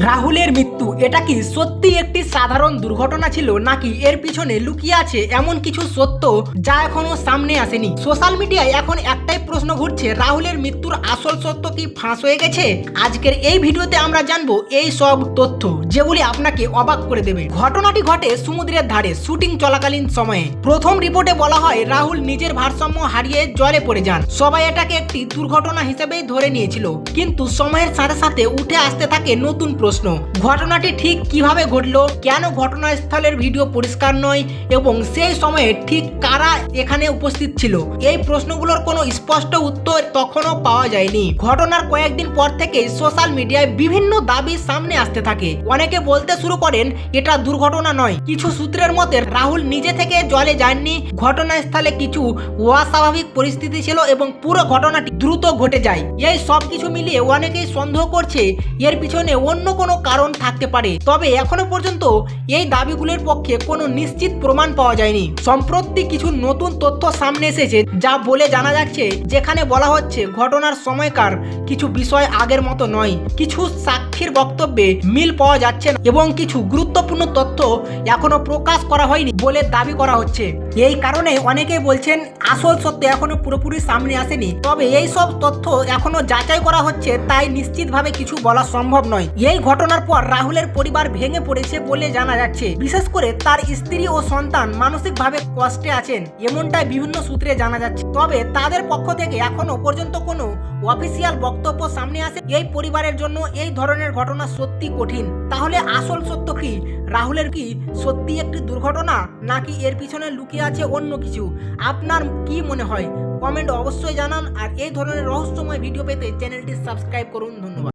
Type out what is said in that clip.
রাহুলের মৃত্যু এটা কি সত্যি একটি সাধারণ দুর্ঘটনা ছিল নাকি এর পিছনে লুকিয়ে আছে এমন কিছু সত্য যা এখনো সামনে আসেনি? সোশ্যাল মিডিয়ায় এখন একটাই প্রশ্ন ঘুরছে, রাহুলের মৃত্যুর আসল সত্য কি ফাঁস হয়ে গেছে? আজকের এই ভিডিওতে আমরা জানবো এই সব তথ্য যেগুলি আপনাকে অবাক করে দেবে। ঘটনাটি ঘটে সমুদ্রের ধারে শুটিং চলাকালীন সময়ে। প্রথম রিপোর্টে বলা হয় রাহুল নিজের ভারসাম্য হারিয়ে জলে পড়ে যান। সবাই এটাকে একটি দুর্ঘটনা হিসেবেই ধরে নিয়েছিল, কিন্তু সময়ের সাথে সাথে উঠে আসতে থাকে নতুন প্রশ্ন। ঘটনাটি ঠিক কিভাবে ঘটলো, কেন ঘটনাস্থলের ভিডিও পরিষ্কার নয় এবং সেই সময়ে ঠিক কারা এখানে উপস্থিত ছিল, এই প্রশ্নগুলোর কোনো স্পষ্ট উত্তর তখনও পাওয়া যায়নি। ঘটনার কয়েকদিন পর থেকেই সোশ্যাল মিডিয়ায় বিভিন্ন দাবি সামনে আসতে থাকে। অনেকে বলতে শুরু করেন এটা দুর্ঘটনা নয়, কিছু সূত্রের মতে রাহুল নিজে থেকে জলে যাননি, ঘটনাস্থলে কিছু অস্বাভাবিক পরিস্থিতি ছিল এবং পুরো ঘটনাটি দ্রুত ঘটে যায়। এই সব কিছু মিলিয়ে অনেকেই সন্দেহ করছে এর পিছনে অন্য কোনো কারণ থাকতে পারে, তবে এখনো পর্যন্ত এই দাবিগুলোর পক্ষে কোনো নিশ্চিত প্রমাণ পাওয়া যায়নি। সম্প্রতি কিছু নতুন তথ্য সামনে এসেছে যা বলে জানা যাচ্ছে, যেখানে বলা হচ্ছে ঘটনার সময়কার কিছু বিষয় আগের মতো নয়, কিছু সাক্ষীর বক্তব্যে মিল পাওয়া যাচ্ছে না এবং কিছু গুরুত্বপূর্ণ তথ্য এখনো প্রকাশ করা হয়নি বলে দাবি করা হচ্ছে। এই কারণে অনেকেই বলছেন আসল সত্য এখনো পুরোপুরি সামনে আসেনি, তবে এই সব তথ্য এখনো যাচাই করা হচ্ছে, তাই নিশ্চিতভাবে কিছু বলা সম্ভব নয়। এই ঘটনার পর রাহুলের পরিবার ভেঙে পড়েছে বলে জানা যাচ্ছে, বিশেষ করে তার স্ত্রী ও সন্তান মানসিকভাবে কষ্টে আছেন, এমনটাই বিভিন্ন সূত্রে জানা যাচ্ছে। তবে তাদের পক্ষ থেকে এখনো পর্যন্ত কোনো অফিসিয়াল বক্তব্য সামনে আসে। এই পরিবারের জন্য এই ধরনের ঘটনা সত্যি কঠিন। তাহলে আসল সত্য কি? রাহুলের কি সত্যি একটি দুর্ঘটনা নাকি এর পিছনে লুকিয়ে আছে অন্য কিছু? আপনার কি মনে হয়? কমেন্ট অবশ্যই জানান, আর এই ধরনের রহস্যময় ভিডিও পেতে চ্যানেলটি সাবস্ক্রাইব করুন। ধন্যবাদ।